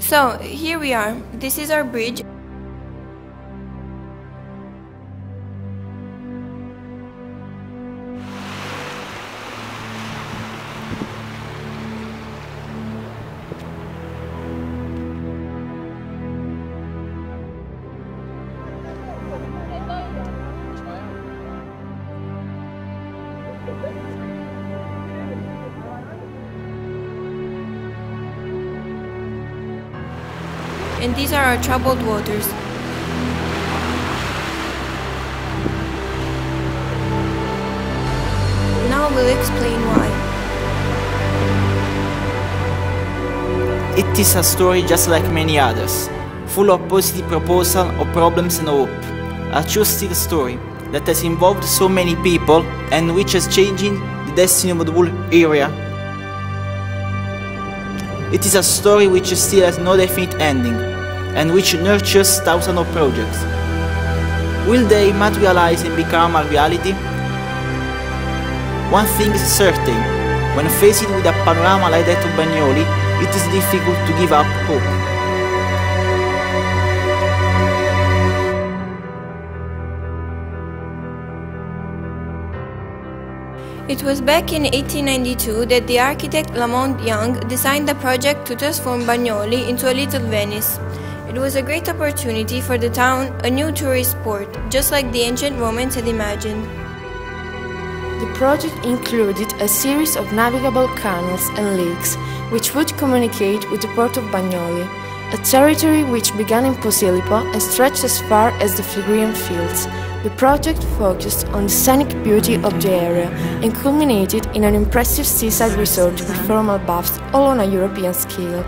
So, here we are. This is our bridge. And these are our troubled waters. Now we'll explain why. It is a story just like many others, full of positive proposal of problems and hope. A true still story that has involved so many people and which is changing the destiny of the whole area. It is a story which still has no definite ending, and which nurtures thousands of projects. Will they materialize and become a reality? One thing is certain, when faced with a panorama like that of Bagnoli, it is difficult to give up hope. It was back in 1892 that the architect Lamont Young designed a project to transform Bagnoli into a little Venice. It was a great opportunity for the town, a new tourist port, just like the ancient Romans had imagined. The project included a series of navigable canals and lakes, which would communicate with the port of Bagnoli, a territory which began in Posillipo and stretched as far as the Phlegrean Fields. The project focused on the scenic beauty of the area and culminated in an impressive seaside resort with thermal baths all on a European scale.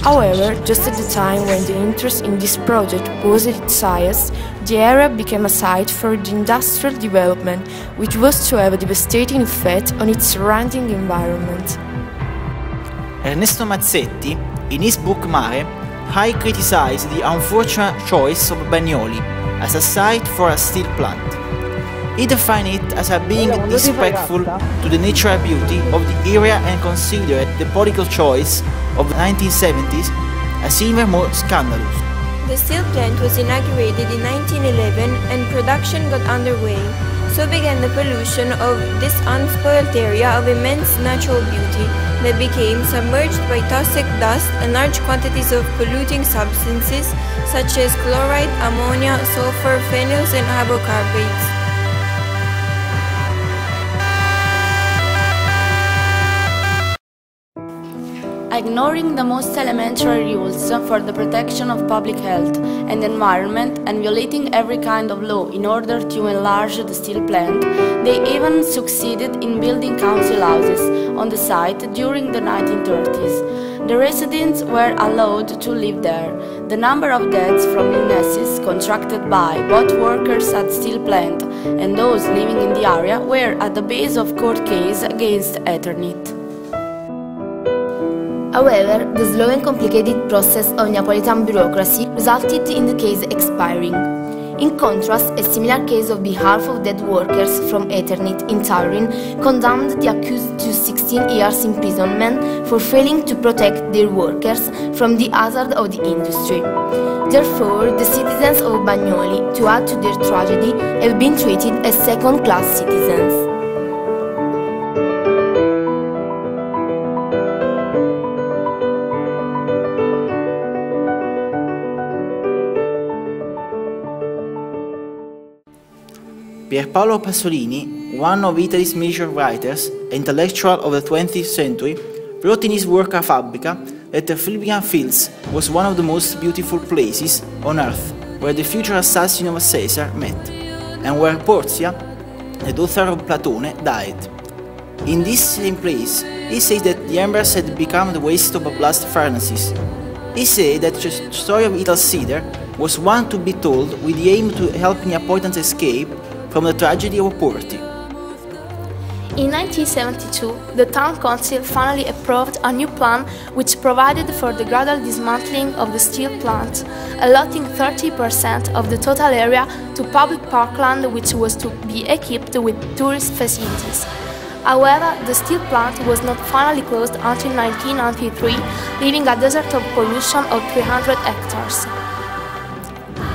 However, just at the time when the interest in this project was at its highest, the area became a site for the industrial development, which was to have a devastating effect on its surrounding environment. Ernesto Mazzetti, in his book Mare, high criticized the unfortunate choice of Bagnoli as a site for a steel plant. He defined it as a being disrespectful to the natural beauty of the area and considered the political choice of the 1970s as even more scandalous. The steel plant was inaugurated in 1911 and production got underway. So began the pollution of this unspoiled area of immense natural beauty that became submerged by toxic dust and large quantities of polluting substances such as chloride, ammonia, sulfur, phenyls, and hydrocarbons. Ignoring the most elementary rules for the protection of public health and environment and violating every kind of law in order to enlarge the steel plant, they even succeeded in building council houses on the site during the 1930s. The residents were allowed to live there. The number of deaths from illnesses contracted by both workers at steel plant and those living in the area were at the base of court case against Eternit. However, the slow and complicated process of Neapolitan bureaucracy resulted in the case expiring. In contrast, a similar case on behalf of dead workers from Eternit in Turin condemned the accused to 16 years imprisonment for failing to protect their workers from the hazard of the industry. Therefore, the citizens of Bagnoli, to add to their tragedy, have been treated as second-class citizens. Pierpaolo Pasolini, one of Italy's major writers and intellectuals of the 20th century, wrote in his work A Fabbrica that the Phlegrean Fields was one of the most beautiful places on earth where the future assassin of Caesar met, and where Portia, the daughter of Platone, died. In this same place, he says that the embers had become the waste of blast furnaces. He said that the story of Italy's cedar was one to be told with the aim to help Neapolitans escape from the tragedy of poverty. In 1972, the town council finally approved a new plan which provided for the gradual dismantling of the steel plant, allotting 30% of the total area to public parkland which was to be equipped with tourist facilities. However, the steel plant was not finally closed until 1993, leaving a desert of pollution of 300 hectares.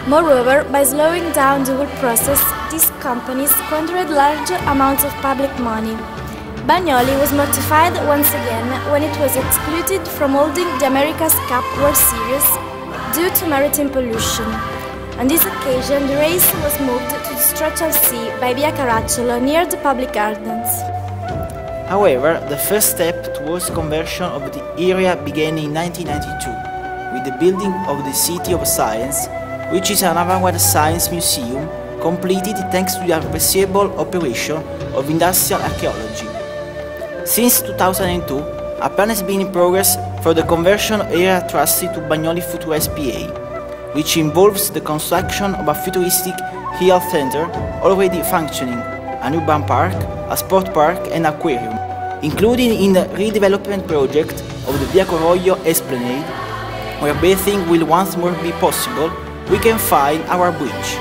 Moreover, by slowing down the whole process, these companies squandered large amounts of public money. Bagnoli was mortified once again when it was excluded from holding the America's Cup World Series due to maritime pollution. On this occasion, the race was moved to the stretch of sea by Via Caracciolo near the public gardens. However, the first step towards conversion of the area began in 1992 with the building of the City of Science, which is an avant-garde science museum completed thanks to the appreciable operation of industrial archaeology. Since 2002, a plan has been in progress for the conversion of area trusted to Bagnoli Futura SPA, which involves the construction of a futuristic health center already functioning, an urban park, a sport park and aquarium, including in the redevelopment project of the Via Coroglio Esplanade, where bathing will once more be possible. We can find our bridge,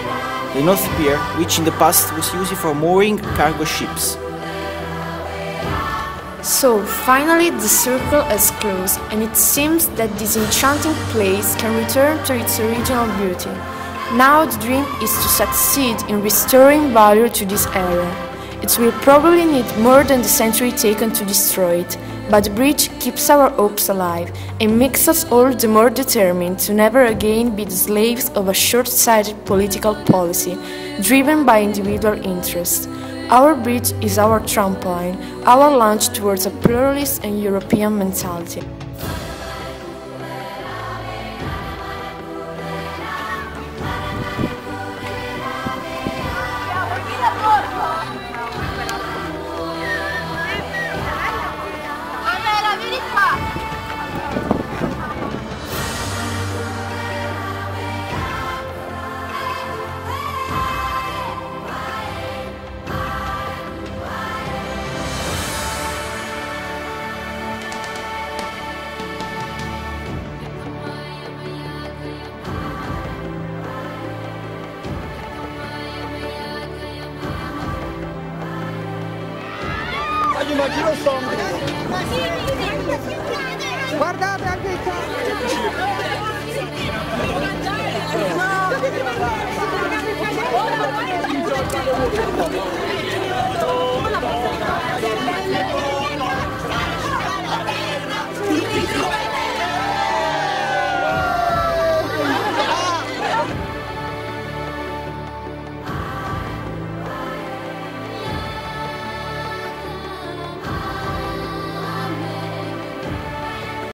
the North Pier, which in the past was used for mooring cargo ships. So, finally the circle has closed, and it seems that this enchanting place can return to its original beauty. Now the dream is to succeed in restoring value to this area. It will probably need more than the century taken to destroy it, but the bridge keeps our hopes alive and makes us all the more determined to never again be the slaves of a short-sighted political policy, driven by individual interests. Our bridge is our trampoline, our launch towards a pluralist and European mentality. Guardate anche il calcio!